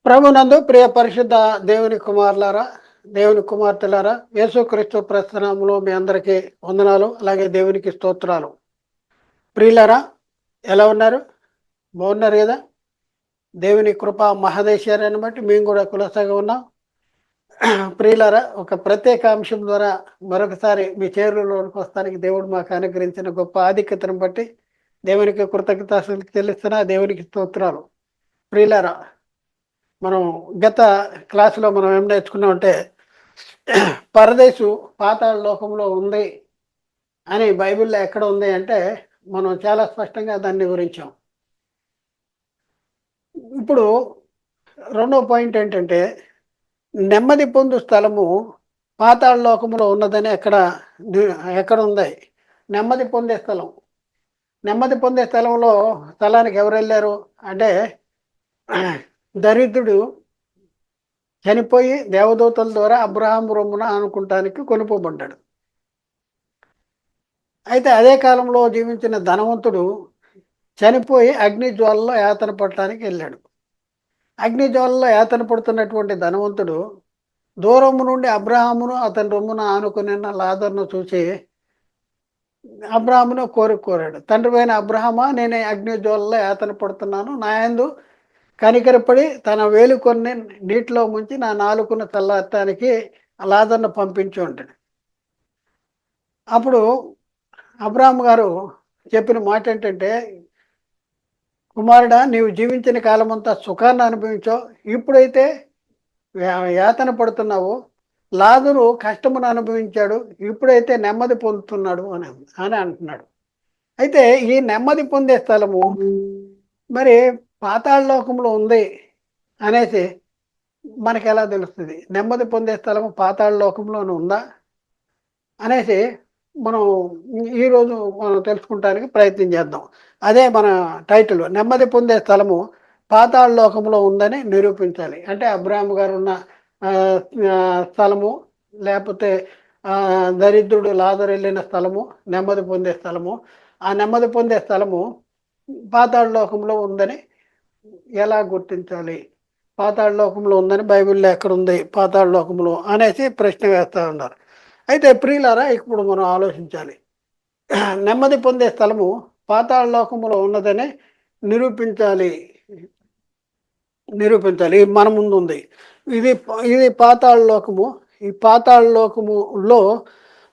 ప్రభునందు ప్రియ పరిశుద్ధ దేవుని కుమారులారా, దేవుని కుమార్తెలారా, యేసుక్రీస్తు ప్రస్థానంలో మీ అందరికీ వందనాలు. అలాగే దేవునికి స్తోత్రాలు. ప్రియులారా, ఎలా ఉన్నారు? బాగున్నారు కదా? దేవుని కృప మహదేశ్వర్యాన్ని బట్టి మేము కూడా కులసగా ఉన్నాం. ప్రియులారా, ఒక ప్రత్యేక అంశం ద్వారా మరొకసారి మీ చేరువలోనికి వస్తానికి దేవుడు మాకు అనుగ్రహించిన గొప్ప ఆధిక్యతను బట్టి దేవునికి కృతజ్ఞతాస్తులు చెల్లిస్తున్నా. దేవునికి స్తోత్రాలు. ప్రియులారా, మనం గత క్లాసులో మనం ఏం నేర్చుకున్నామంటే పరదేశు పాతాళ లోకంలో ఉంది అని బైబిల్లో ఎక్కడ ఉంది అంటే మనం చాలా స్పష్టంగా దాన్ని వివరించాం. ఇప్పుడు రెండో పాయింట్ ఏంటంటే నెమ్మది పొందు స్థలము పాతాళ లోకంలో ఉన్నదని ఎక్కడ ఉంది? నెమ్మది పొందే స్థలం. నెమ్మది పొందే స్థలానికి ఎవరు వెళ్ళారు అంటే దరిద్రుడు చనిపోయి దేవదూతల ద్వారా అబ్రహాం రొమ్మున అనుకుంటానికి కొనుక్కోబడ్డాడు. అయితే అదే కాలంలో జీవించిన ధనవంతుడు చనిపోయి అగ్నిజ్వాలలో యాతన పడటానికి వెళ్ళాడు. అగ్నిజ్వాలలో యాతన పడుతున్నటువంటి ధనవంతుడు దూరము నుండి అబ్రహామును అతని రొమ్మున ఆనుకుని లాజరును చూసి అబ్రహామును కోరాడు. తండ్రి అయిన అబ్రహామా, నేను అగ్నిజ్వాలలో యాతన పడుతున్నాను, నా యందు కనికరపడి తన వేలుకొని నీటిలో ముంచి నా నాలుకను చల్లార్చడానికి లాజరును పంపించు అంటాడు. అప్పుడు అబ్రహాం గారు చెప్పిన మాట ఏంటంటే, కుమారుడా, నీవు జీవించిన కాలమంతా సుఖాన్ని అనుభవించావు, ఇప్పుడైతే యాతన పడుతున్నావు. లాజరు కష్టమును అనుభవించాడు, ఇప్పుడైతే నెమ్మది పొందుతున్నాడు అని అంటున్నాడు. అయితే ఈ నెమ్మది పొందే స్థలము మరి పాతాళ లోకంలో ఉంది అనేసి మనకి ఎలా తెలుస్తుంది? నెమ్మది పొందే స్థలము పాతాళ లోకంలోనే ఉందా అనేసి మనం ఈరోజు మనం తెలుసుకుంటానికి ప్రయత్నం చేద్దాం. అదే మన టైటిల్, నెమ్మది పొందే స్థలము పాతాళ లోకంలో ఉందని నిరూపించాలి. అంటే అబ్రాహం గారు ఉన్న స్థలము, లేకపోతే దరిద్రుడు లాజరు వెళ్ళిన స్థలము నెమ్మది పొందే స్థలము. ఆ నెమ్మది పొందే స్థలము పాతాళ లోకంలో ఉందని ఎలా గుర్తించాలి? పాతాళ లోకంలో ఉందని బైబిల్లో ఎక్కడుంది పాతాళ లోకంలో అనేసి ప్రశ్న వేస్తూ ఉన్నారు. అయితే ప్రియులారా, ఇప్పుడు మనం ఆలోచించాలి. నెమ్మది పొందే స్థలము పాతాళ లోకంలో ఉన్నదని నిరూపించాలి. మన ముందు ఉంది. ఇది ఇది పాతాళ లోకము. ఈ పాతాళ లోకములో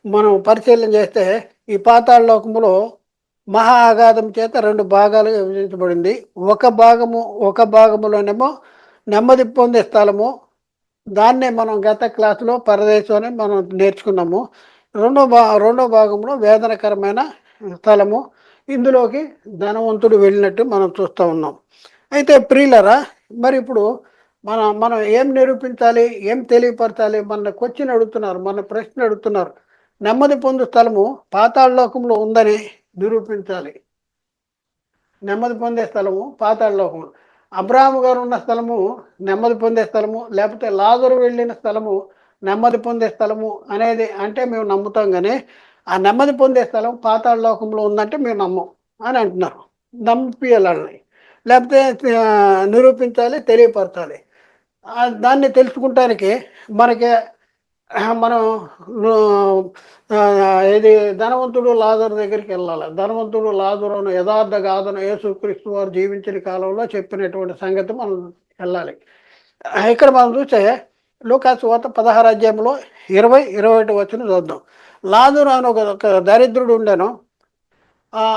మనం పరిశీలన చేస్తే ఈ పాతాళ లోకములో మహా అగాధం చేత 2 భాగాలుగా విభజించబడింది. ఒక భాగములోనేమో నెమ్మది పొందే స్థలము, దాన్నే మనం గత క్లాసులో పరదేశం అని మనం నేర్చుకున్నాము. రెండో భాగంలో వేదనకరమైన స్థలము, ఇందులోకి ధనవంతుడు వెళ్ళినట్టు మనం చూస్తూ ఉన్నాం. అయితే ప్రియులరా, మరి ఇప్పుడు మనం ఏం నిరూపించాలి, ఏం తెలియపరచాలి? మన క్వశ్చన్ అడుగుతున్నారు, మన ప్రశ్న అడుగుతున్నారు. నెమ్మది పొందు స్థలము పాతాళ లోకంలో ఉందని నిరూపించాలి. నెమ్మది పొందే స్థలము పాతాళ లోకము. అబ్రాహాము గారు ఉన్న స్థలము నెమ్మది పొందే స్థలము, లేకపోతే లాజరు వెళ్ళిన స్థలము నెమ్మది పొందే స్థలము అనేది అంటే మేము నమ్ముతాం. కానీ ఆ నెమ్మది పొందే స్థలం పాతాళ లోకంలో ఉందంటే మేము నమ్మం అని అంటున్నారు. నమ్మియాలని, లేకపోతే నిరూపించాలి, తెలియపరచాలి. దాన్ని తెలుసుకుంటానికి మనకి మనం ఇది ధనవంతుడు లాజరు దగ్గరికి వెళ్ళాలి. ధనవంతుడు లాజరును యథార్థ గాథను యేసుక్రీస్తు వారు జీవించిన కాలంలో చెప్పినటువంటి సంగతి మనం వెళ్ళాలి. ఇక్కడ మనం చూస్తే లూకాసు వార్త 16 అధ్యాయంలో 20-21 వచనం చూద్దాం. లాజరు అని ఒక దరిద్రుడు ఉండెను.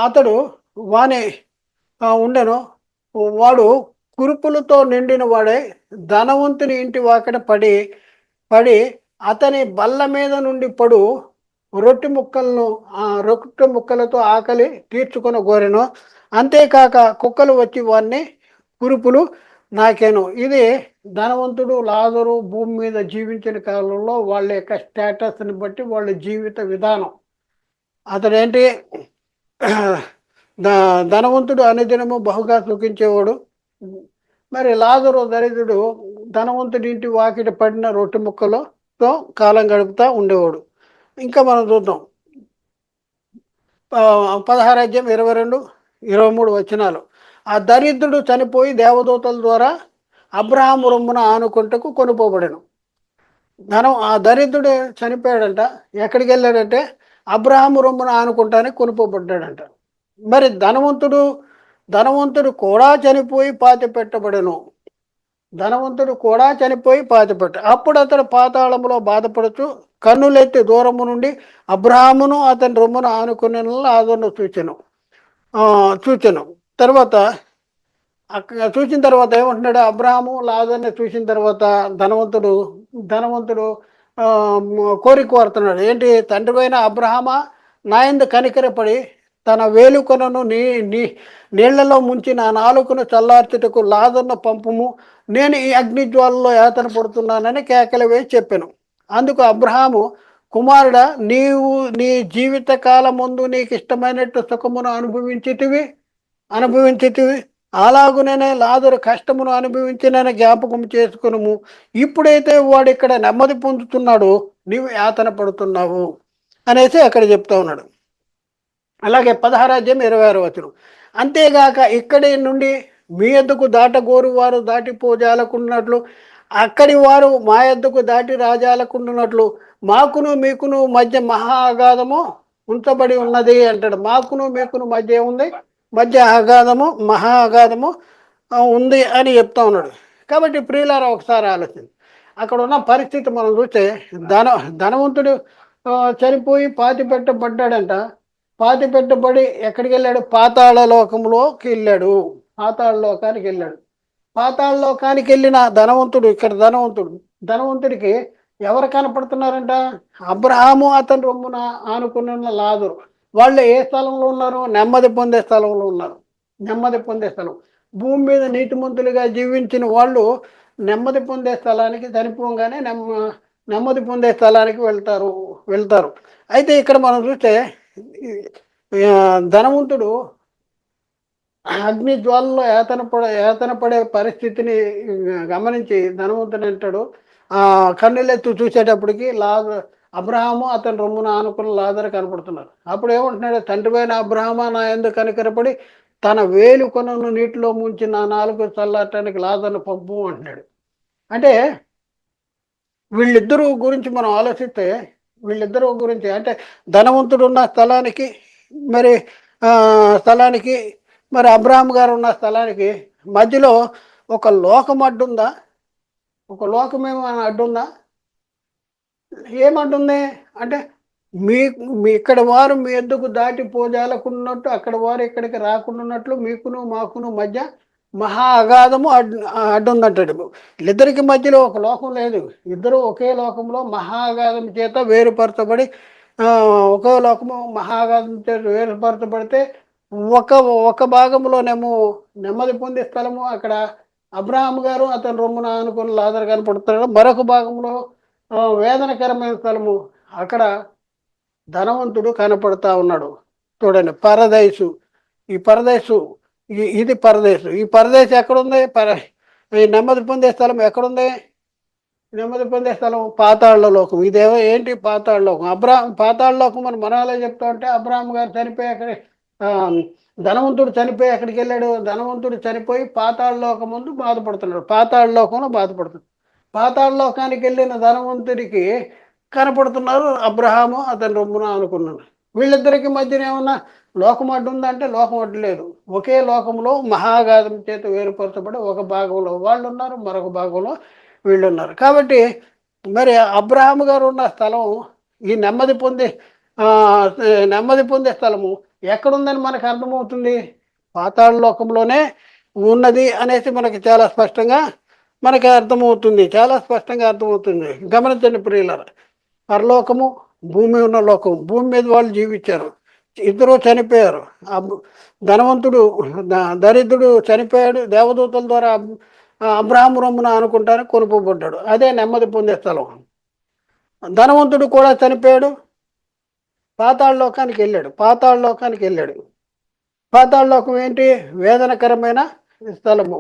అతడు ఉండెను. వాడు కురుపులతో నిండిన వాడే ధనవంతుని ఇంటి వాకిట పడి పడి అతని బల్ల మీద నుండి రొట్టె ముక్కలతో ఆకలి తీర్చుకొని కోరెను. అంతేకాక కుక్కలు వచ్చి వాడిని కురుపులు నాకేను. ఇది ధనవంతుడు లాజరు భూమి మీద జీవించిన కాలంలో వాళ్ళ యొక్క స్టేటస్ని బట్టి వాళ్ళ జీవిత విధానం. అతడేంటి, ధనవంతుడు అనుదినము బహుగా సుఖించేవాడు. మరి లాజరు దరిద్రుడు ధనవంతుడి ఇంటి వాకిట పడిన రొట్టె ముక్కలతో కాలం గడుపుతూ ఉండేవాడు. ఇంకా మనం చూద్దాం 16 అధ్యాయం 22-23 వచనాలు. ఆ దరిద్రుడు చనిపోయి దేవదూతల ద్వారా అబ్రహాము రొమ్మున ఆనుకుంటకు కొనుపోబడెను. ఆ దరిద్రుడు చనిపోయాడంట. ఎక్కడికి వెళ్ళాడంటే అబ్రహాము రొమ్మున ఆనుకుంటానికి కొనుపోబడ్డాడంట. మరి ధనవంతుడు కూడా చనిపోయి పాతి పెట్టబడెను. ధనవంతుడు కూడా చనిపోయి పాతిపెట్ట. అప్పుడు అతడు పాతాళములో బాధపడుతూ కన్నులెత్తి దూరము నుండి అబ్రహామును అతని రొమ్మును ఆనుకుని లాజరును చూచెను. తర్వాత అక్కడ చూసిన తర్వాత ఏమంటున్నాడు? అబ్రహాము లాజర్ని చూసిన తర్వాత ధనవంతుడు కోరిక కోరుతున్నాడు. ఏంటి? తండ్రిపైన అబ్రహామా, నా యందు కనికరపడి తన వేలుకొనను నీళ్లలో ముంచి నా నాలుకను చల్లార్చుటకు లాజర్ను పంపుము, నేను ఈ అగ్నిజ్వాలలో యాతన పడుతున్నానని కేకలు వేసి చెప్పాను. అందుకు అబ్రహాము, కుమారుడా, నీవు నీ జీవిత కాలం ముందు నీకు ఇష్టమైనట్టు సుఖమును అనుభవించితివి, అలాగునే లాజరు కష్టమును అనుభవించినని జ్ఞాపకం చేసుకును. ఇప్పుడైతే వాడు ఇక్కడ నెమ్మది పొందుతున్నాడు, నీవు యాతన పడుతున్నావు అనేసి అక్కడ చెప్తా ఉన్నాడు. అలాగే 16:26. అంతేగాక ఇక్కడి నుండి మీ ఎద్దుకు దాటగోరు వారు దాటిపోజాలకున్నట్లు, అక్కడి వారు మా ఎద్దుకు దాటి రాజాలకుంటున్నట్లు మాకును మీకును మధ్య మహా అగాధము ఉంచబడి ఉన్నది అంటాడు. మాకును మీకును మధ్య ఏముంది? మధ్య మహా అగాధము ఉంది అని చెప్తా ఉన్నాడు. కాబట్టి ప్రియులారా, ఒకసారి ఆలోచన. అక్కడ ఉన్న పరిస్థితి మనం చూస్తే ధనవంతుడు చనిపోయి పాతి పెట్టబడ్డాడంట. పాతి పెట్టబడి ఎక్కడికి వెళ్ళాడు? పాతాళ లోకంలోకి వెళ్ళాడు. పాతాళ లోకానికి వెళ్ళిన ధనవంతుడికి ఎవరు కనపడుతున్నారంట? అబ్రహాము అతని రొమ్మున ఆనుకున్న లాజరు. వాళ్ళు ఏ స్థలంలో ఉన్నారు? నెమ్మది పొందే స్థలంలో ఉన్నారు. భూమి మీద నీతిమంతులుగా జీవించిన వాళ్ళు నెమ్మది పొందే స్థలానికి, చనిపోగానే నెమ్మది పొందే స్థలానికి వెళ్తారు. అయితే ఇక్కడ మనం చూస్తే ధనవంతుడు అగ్ని జ్వాలలో యాతన పడే పరిస్థితిని గమనించి ధనవంతుడు అంటాడు, కన్నులెత్తు చూసేటప్పటికి అబ్రహాము అతని రొమ్మున ఆనుకున్న లాజరు కనపడుతున్నారు. అప్పుడు ఏమంటున్నాడు? తండ్రిపైన అబ్రహామా, నా యందు కనికరపడి తన వేలు కొనను నీటిలో ముంచి నా నాలుగు చల్లటానికి లాజరును పంపు అంటున్నాడు. అంటే వీళ్ళిద్దరూ గురించి మనం ఆలోచిస్తే, అంటే ధనవంతుడు ఉన్న స్థలానికి మరి అబ్రహాం గారు ఉన్న స్థలానికి మధ్యలో ఒక లోకం అడ్డుందా? ఒక లోకమేమైనా అడ్డుందా? ఏమంటుంది అంటే, ఇక్కడ వారు మీ ఎద్దుకు దాటిపోజాలకున్నట్టు, అక్కడ వారు ఇక్కడికి రాకుండాన్నట్లు మీకును మాకును మధ్య మహా అగాధము అడ్డుందంటాడు. వీళ్ళిద్దరికి మధ్యలో ఒక లోకం లేదు. ఇద్దరు ఒకే లోకంలో మహా అగాధం చేత వేరుపరచబడి, ఒకే లోకము మహా అగాధం చేత వేరుపరచబడితే ఒక భాగంలోనేమో నెమ్మది పొందే స్థలము, అక్కడ అబ్రహాం గారు అతని రొమ్మున ఆనుకుని లాజరు కనపడుతున్నాడు. మరొక భాగంలో వేదనకరమైన స్థలము, అక్కడ ధనవంతుడు కనపడతా ఉన్నాడు. చూడండి, పరదైసు. ఇది పరదేశు. ఈ పరదేశం ఎక్కడుంది? ఈ నెమ్మది పొందే స్థలం ఎక్కడుంది? నెమ్మది పొందే స్థలం పాతాళ లోకం. ఇదేమో ఏంటి? పాతాళ లోకం. పాతాళ లోకం అని మనలో చెప్తా ఉంటే, అబ్రహాం గారు చనిపోయి ధనవంతుడు చనిపోయి ఎక్కడికి వెళ్ళాడు? ధనవంతుడు చనిపోయి పాతాళ లోకం ముందు బాధపడుతున్నాడు. పాతాళ లోకంలో బాధపడుతున్నాడు. పాతాళ లోకానికి వెళ్ళిన ధనవంతుడికి కనపడుతున్నారు అబ్రహాము అతని రొమ్మున అనుకున్నాడు. వీళ్ళిద్దరికి మధ్యన ఏమన్నా లోకం అడ్డు ఉందంటే లోకం అడ్డు లేదు. ఒకే లోకంలో మహాగాధం చేత వేరుపరచబడి ఒక భాగంలో వాళ్ళు ఉన్నారు, మరొక భాగంలో వీళ్ళు ఉన్నారు. కాబట్టి మరి అబ్రహాము గారు ఉన్న స్థలం, ఈ నెమ్మది పొందే స్థలము ఎక్కడుందని మనకు అర్థమవుతుంది? పాతాళ లోకంలోనే ఉన్నది అనేసి మనకి చాలా స్పష్టంగా అర్థమవుతుంది. గమనించండి ప్రియులారా, పరలోకము, భూమి ఉన్న లోకం. భూమి మీద వాళ్ళు జీవించారు, ఇద్దరు చనిపోయారు. దరిద్రుడు చనిపోయాడు. దేవదూతల ద్వారా అబ్రహాము రొమ్మున అనుకుంటానికి కొనుపోబడ్డాడు. అదే నెమ్మది పొందే స్థలం. ధనవంతుడు కూడా చనిపోయాడు, పాతాళ లోకానికి వెళ్ళాడు. పాతాళ లోకం ఏంటి? వేదనకరమైన స్థలము.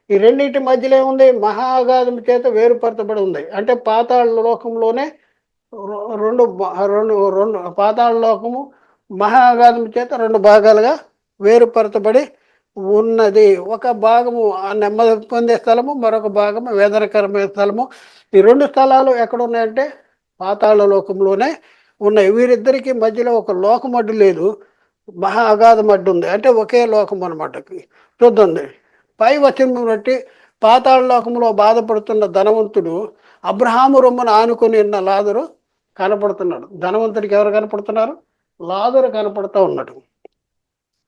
ఈ రెండింటి మధ్యలో ఏముంది? మహాగాధం చేత వేరుపరచబడి ఉంది. అంటే పాతాళ లోకంలోనే రెండు పాతాళ లోకము మహాగాధం చేత రెండు భాగాలుగా వేరుపరచబడి ఉన్నది. ఒక భాగము ఆ నెమ్మది పొందే స్థలము, మరొక భాగము వేదనకరమైన స్థలము. ఈ రెండు స్థలాలు ఎక్కడ ఉన్నాయంటే పాతాళ లోకంలోనే ఉన్నాయి. వీరిద్దరికి మధ్యలో ఒక లోకమడ్డు లేదు, మహా అగాధం అడ్డు ఉంది. అంటే ఒకే లోకం అనమాట. చూద్దాం పై వచనం బట్టి పాతాళ లోకంలో బాధపడుతున్న ధనవంతుడు అబ్రహాము రొమ్మున ఆనుకొని ఉన్న లాజరు కనపడుతున్నాడు. ధనవంతుడికి ఎవరు కనపడుతున్నారు? లాజరు కనపడుతూ ఉన్నాడు.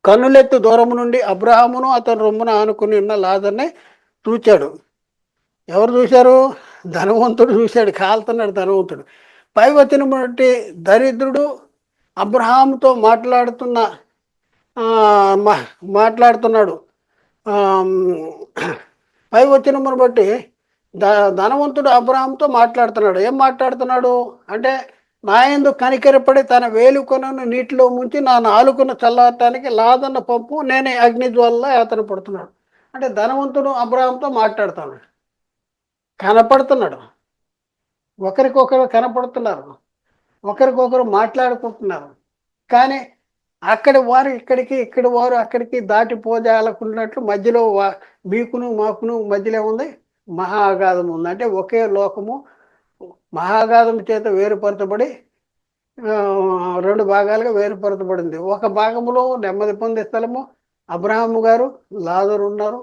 కన్నులెత్తు దూరం నుండి అబ్రహామును అతని రొమ్మున ఆనుకుని ఉన్న లాజర్ని చూచాడు. ఎవరు చూశారు? ధనవంతుడు చూశాడు. కాలుతున్నాడు ధనవంతుడు. పై వచనం బట్టి దరిద్రుడు అబ్రహాముతో మాట్లాడుతున్నాడు. పై వచనమును బట్టి ధనవంతుడు అబ్రహాంతో మాట్లాడుతున్నాడు. ఏం మాట్లాడుతున్నాడు అంటే, నా యందు కనికరపడి తన వేలుకొనను నీటిలో ముంచి నా నాలుకను చల్లారటానికి లాదన్న పంపు నేనే అగ్నిజ్వాలలో యాతన పడుతున్నాడు. అంటే ధనవంతుడు అబ్రహాంతో మాట్లాడుతున్నాడు, కనపడుతున్నాడు, ఒకరికొకరు కనపడుతున్నారు, ఒకరికొకరు మాట్లాడుకుంటున్నారు. కానీ అక్కడి వారు ఇక్కడికి, ఇక్కడి వారు అక్కడికి దాటిపోజాలకున్నట్లు మధ్యలో మీకును మాకును మధ్యలో ఉంది మహా అగాధం ఉంది. అంటే ఒకే లోకము మహాగాధం చేత వేరుపరచబడి రెండు భాగాలుగా వేరుపరచబడింది. ఒక భాగములో నెమ్మది పొందే స్థలము అబ్రహాము గారు, లాజరు ఉన్నారు.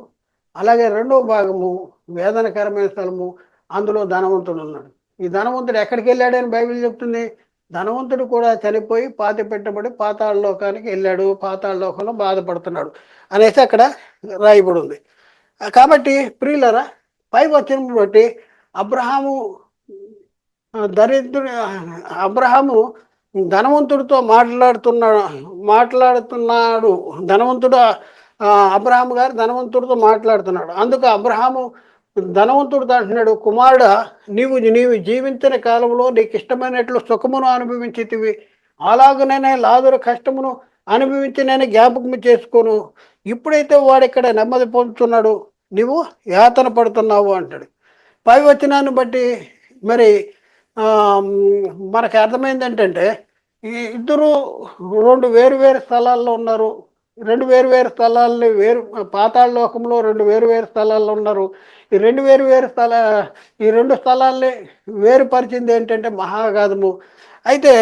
అలాగే రెండవ భాగము వేదనకరమైన స్థలము, అందులో ధనవంతుడు ఉన్నాడు. ఈ ధనవంతుడు ఎక్కడికి వెళ్ళాడని బైబిల్ చెప్తుంది. ధనవంతుడు కూడా చనిపోయి పాతి పెట్టబడి పాతాళ లోకానికి వెళ్ళాడు, పాతాళ లోకంలో బాధపడుతున్నాడు అనేసి అక్కడ రాయబడి ఉంది. కాబట్టి ప్రియులరా, పై వచనం బట్టి అబ్రహాము అబ్రహాము ధనవంతుడితో మాట్లాడుతున్నాడు. ధనవంతుడు అబ్రహాము గారు ధనవంతుడితో మాట్లాడుతున్నాడు. అందుకు అబ్రహాము ధనవంతుడు అంటున్నాడు, కుమారుడా, నీవు జీవించిన కాలంలో నీకు ఇష్టమైనట్లు సుఖమును అనుభవించితివి, అలాగనే లాజరు కష్టమును అనుభవించి నేను జ్ఞాపకం చేసుకోను. ఇప్పుడైతే వాడు ఇక్కడ నెమ్మది పొందుతున్నాడు, నీవు యాతన పడుతున్నావు అంటాడు. పై వచనాన్ని బట్టి మరి మనకు అర్థమైంది ఏంటంటే, ఈ ఇద్దరు రెండు వేరు స్థలాల్లో ఉన్నారు. రెండు వేరు స్థలాల్లో పాతాళ లోకంలో రెండు వేరు స్థలాల్లో ఉన్నారు. ఈ రెండు స్థలాల్ని వేరుపరిచింది ఏంటంటే మహాగాధము. అయితే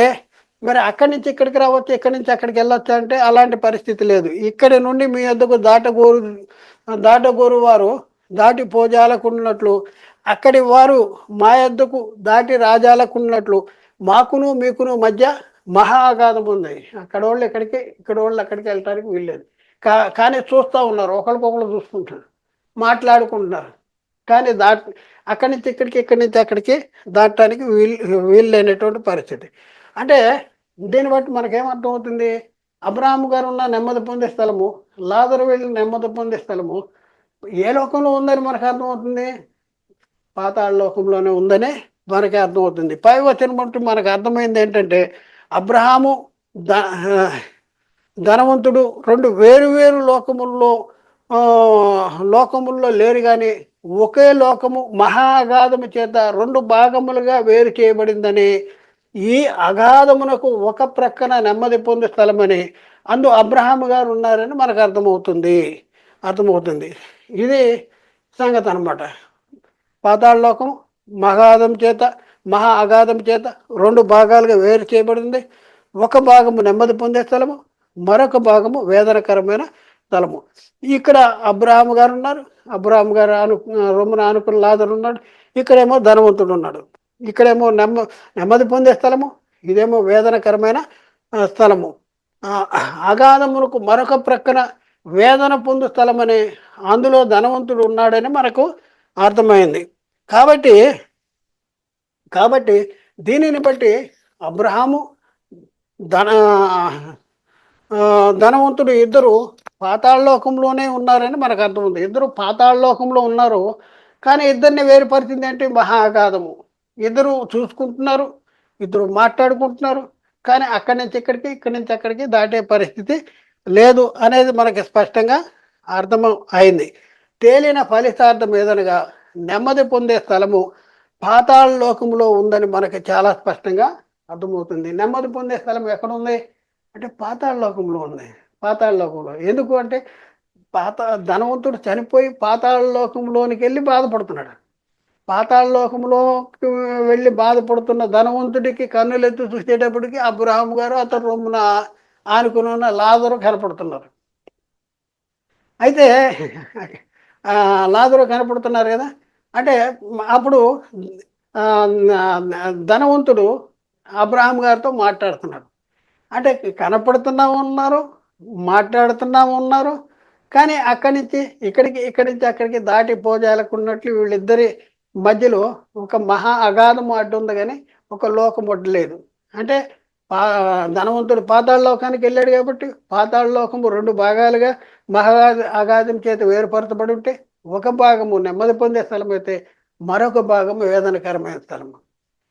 మరి అక్కడి నుంచి ఇక్కడికి రావచ్చు, ఇక్కడి నుంచి అక్కడికి వెళ్ళొచ్చు అంటే అలాంటి పరిస్థితి లేదు. ఇక్కడి నుండి మీ వద్దకు దాటగోరు వారు దాటి పోజాలకున్నట్లు, అక్కడి వారు మా యొద్దకు దాటి రాజాలకున్నట్లు మాకును మీకును మధ్య మహా అగాధం ఉంది. అక్కడ వాళ్ళు ఇక్కడికి, ఇక్కడ వాళ్ళు అక్కడికి వెళ్ళటానికి వీల్లేదు. కానీ చూస్తూ ఉన్నారు, ఒకరికొకరు చూసుకుంటున్నారు, మాట్లాడుకుంటున్నారు. కానీ అక్కడి నుంచి ఇక్కడికి, ఇక్కడి నుంచి అక్కడికి దాటడానికి వీల్లేనటువంటి పరిస్థితి. అంటే దీన్ని బట్టి మనకేమర్థం అవుతుంది? అబ్రహాము గారు ఉన్న నెమ్మది పొందే స్థలము, లాజరు వెళ్ళి నెమ్మది పొందే స్థలము ఏ లోకంలో ఉందని మనకు అర్థమవుతుంది? పాతాళ లోకంలోనే ఉందని మనకి అర్థమవుతుంది. పై వచనం బట్టి మనకు అర్థమైంది ఏంటంటే, అబ్రహాము ధనవంతుడు రెండు వేరు లోకముల్లో లేరు, కానీ ఒకే లోకము మహాగాధము చేత రెండు భాగములుగా వేరు చేయబడిందని, ఈ అగాధమునకు ఒక ప్రక్కన నెమ్మది పొందే స్థలమని, అబ్రహాము గారు ఉన్నారని మనకు అర్థమవుతుంది. ఇది సంగతి అనమాట. పాతాళ లోకం మహా అగాధం చేత రెండు భాగాలుగా వేరు చేయబడింది. ఒక భాగము నెమ్మది పొందే స్థలము, మరొక భాగము వేదనకరమైన స్థలము. ఇక్కడ అబ్రహాము గారు ఉన్నారు, అబ్రహాము గారు రొమ్మున ఆనుకున్న లాజరు ఉన్నాడు. ఇక్కడేమో ధనవంతుడు ఉన్నాడు. ఇక్కడేమో నెమ్మది పొందే స్థలము, ఇదేమో వేదనకరమైన స్థలము. అగాధములకు మరొక ప్రక్కన వేదన పొందు స్థలమని, అందులో ధనవంతుడు ఉన్నాడని మనకు అర్థమైంది. కాబట్టి దీనిని బట్టి అబ్రహాము ధనవంతుడు ఇద్దరు పాతాళలోకంలోనే ఉన్నారని మనకు అర్థం. ఇద్దరు పాతాళలోకంలో ఉన్నారు, కానీ ఇద్దరిని వేరుపరిచింది అంటే మహా అగాధము. ఇద్దరు చూసుకుంటున్నారు, ఇద్దరు మాట్లాడుకుంటున్నారు, కానీ అక్కడి నుంచి ఇక్కడికి, ఇక్కడి నుంచి అక్కడికి దాటే పరిస్థితి లేదు అనేది మనకి స్పష్టంగా అర్థం అయింది. తేలిన ఫలితార్థం ఏదనగా నెమ్మది పొందే స్థలము పాతాళ లోకంలో ఉందని మనకి చాలా స్పష్టంగా అర్థమవుతుంది. నెమ్మది పొందే స్థలం ఎక్కడ ఉంది అంటే పాతాళ లోకంలో ఉంది. పాతాళ లోకంలో ఎందుకు అంటే, పాత ధనవంతుడు చనిపోయి పాతాళ లోకంలోనికి వెళ్ళి బాధపడుతున్నాడు. పాతాళ లోకంలోకి వెళ్ళి బాధపడుతున్న ధనవంతుడికి కన్నులెత్తి చూసేటప్పటికి అబ్రహాం గారు అతని రొమ్మున ఆనుకుని ఉన్న లాజరు కనపడుతున్నారు. అయితే లాజరు కనపడుతున్నారు కదా. అంటే అప్పుడు ధనవంతుడు అబ్రహాం గారితో మాట్లాడుతున్నాడు. అంటే కనపడుతున్నా ఉన్నారు, మాట్లాడుతున్నా ఉన్నారు, కానీ అక్కడి నుంచి ఇక్కడి నుంచి అక్కడికి దాటిపోజాలకున్నట్లు వీళ్ళిద్దరి మధ్యలో ఒక మహా అగాధము అడ్డు ఉంది, కానీ ఒక లోకం అడ్డు లేదు. అంటే పా ధనవంతుడు పాతాళ లోకానికి వెళ్ళాడు కాబట్టి పాతాళ లోకము రెండు భాగాలుగా మహా అగాధం చేత వేరుపరచబడి ఉంటే ఒక భాగము నెమ్మది పొందే స్థలం అయితే మరొక భాగము వేదనకరమైన స్థలము.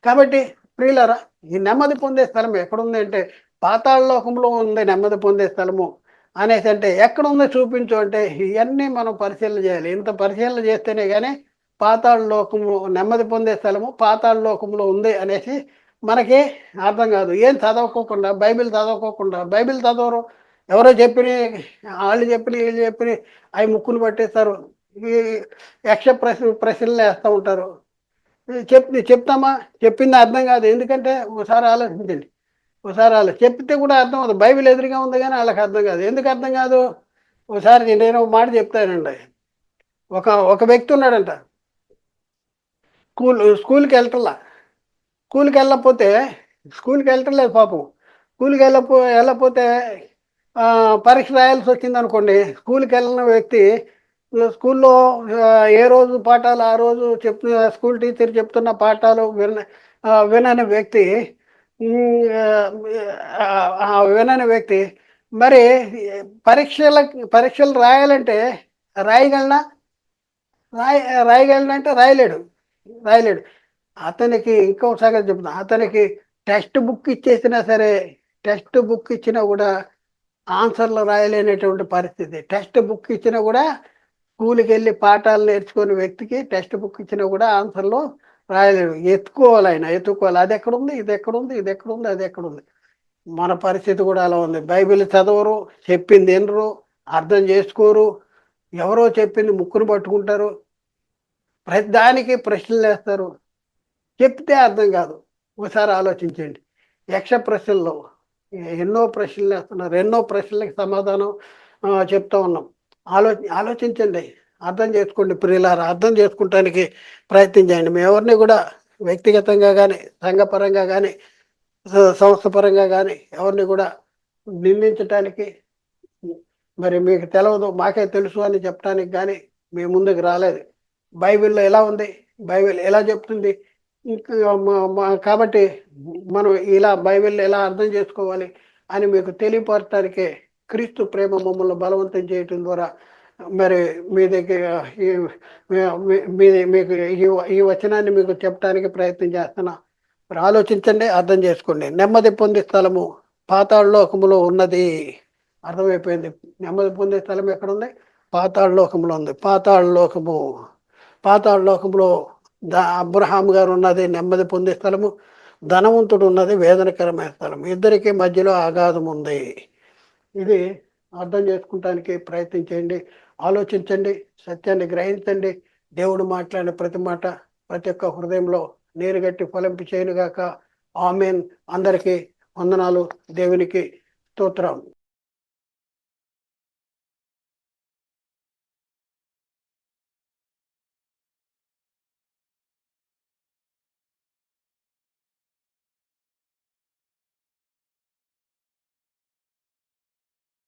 కాబట్టి ప్రియులారా, ఈ నెమ్మది పొందే స్థలం ఎక్కడుంది అంటే పాతాళ లోకంలో ఉంది నెమ్మది పొందే స్థలము అనేసి. అంటే ఎక్కడుందో చూపించు అంటే ఇవన్నీ మనం పరిశీలన చేయాలి. ఇంత పరిశీలన చేస్తేనే కానీ పాతాళ లోకము నెమ్మది పొందే స్థలము పాతాళ లోకంలో ఉంది అనేసి మనకి అర్థం కాదు. ఏం చదవకోకుండా బైబిల్ చదవరు, ఎవరో చెప్పిన వాళ్ళు చెప్పిన వీళ్ళు చెప్పిన అవి ముక్కును పట్టేస్తారు. ఈ యక్ష ప్రశ్నలు వేస్తూ ఉంటారు. చెప్తామా, చెప్పింది అర్థం కాదు. ఎందుకంటే ఒకసారి ఆలోచించండి, చెప్తే కూడా అర్థం అవుతుంది. బైబిల్ ఎదురుగా ఉంది కానీ వాళ్ళకి అర్థం కాదు. ఎందుకు అర్థం కాదు? ఒకసారి నేను ఒక మాట చెప్తానండి. ఒక వ్యక్తి ఉన్నాడంట, స్కూల్కి వెళ్ళలేదు పాపం. స్కూల్కి వెళ్ళకపోతే పరీక్ష రాయాల్సి వచ్చింది అనుకోండి. స్కూల్కి వెళ్ళిన వ్యక్తి స్కూల్లో ఏ రోజు పాఠాలు ఆ రోజు స్కూల్ టీచర్ చెప్తున్న పాఠాలు వినని వ్యక్తి వినని వ్యక్తి మరి పరీక్షలు రాయాలంటే రాయగలనా? రాయగలనంటే రాయలేడు. అతనికి ఇంకో సంగతి చెప్తున్నా, అతనికి టెక్స్ట్ బుక్ ఇచ్చినా కూడా ఆన్సర్లు రాయలేనటువంటి పరిస్థితి. టెక్స్ట్ బుక్ ఇచ్చినా కూడా స్కూల్కి వెళ్ళి పాఠాలు నేర్చుకునే వ్యక్తికి టెక్స్ట్ బుక్ ఇచ్చినా కూడా ఆన్సర్లు రాయలేడు. ఎత్తుకోవాలి. అది ఎక్కడుంది, ఇది ఎక్కడుంది, అది ఎక్కడుంది. మన పరిస్థితి కూడా అలా ఉంది. బైబిల్ చదవరు, చెప్పింది వినరు, అర్థం చేసుకోరు, ఎవరో చెప్పింది ముక్కును పట్టుకుంటారు, ప్రతి దానికి ప్రశ్నలు వేస్తారు, చెప్తే అర్థం కాదు. ఒకసారి ఆలోచించండి. యక్ష ప్రశ్నల్లో ఎన్నో ప్రశ్నలు వేస్తున్నారు, ఎన్నో ప్రశ్నలకి సమాధానం చెప్తా ఉన్నాం. ఆలోచించండి, అర్థం చేసుకోండి ప్రియులారా. అర్థం చేసుకోవటానికి ప్రయత్నించండి. మేము ఎవరిని కూడా వ్యక్తిగతంగా కానీ సంఘపరంగా కానీ సంస్థ పరంగా కానీ ఎవరిని కూడా నిందించటానికి, మరి మీకు తెలియదు మాకే తెలుసు అని చెప్పడానికి కానీ మీ ముందుకు రాలేదు. బైబిల్లో ఎలా ఉంది, బైబిల్ ఎలా చెప్తుంది, కాబట్టి మనం ఇలా బైబిల్ ఎలా అర్థం చేసుకోవాలి అని మీకు తెలియపరచడానికే క్రీస్తు ప్రేమ మమ్మల్ని బలవంతం చేయటం ద్వారా మరి మీ దగ్గర మీకు ఈ వచనాన్ని మీకు చెప్పడానికి ప్రయత్నం చేస్తున్నా. మరి ఆలోచించండి, అర్థం చేసుకోండి. నెమ్మది పొందే స్థలము పాతాళ లోకములో ఉన్నది. అర్థమైపోయింది. నెమ్మది పొందే స్థలం ఎక్కడుంది? పాతాళ లోకంలో ఉంది. పాతాళ లోకంలో అబ్రహాం గారు ఉన్నది నెమ్మది పొందే స్థలము, ధనవంతుడు ఉన్నది వేదనకరమైన స్థలం. ఇద్దరికి మధ్యలో అగాధం ఉంది. ఇది అర్థం చేసుకోవటానికి ప్రయత్నించండి, ఆలోచించండి, సత్యాన్ని గ్రహించండి. దేవుడు మాట్లాడిన ప్రతి మాట ప్రతి ఒక్క హృదయంలో నీరుగట్టి ఫలింపు చేయనుగాక. ఆమెన్. అందరికీ వందనాలు. దేవునికి స్తోత్రం.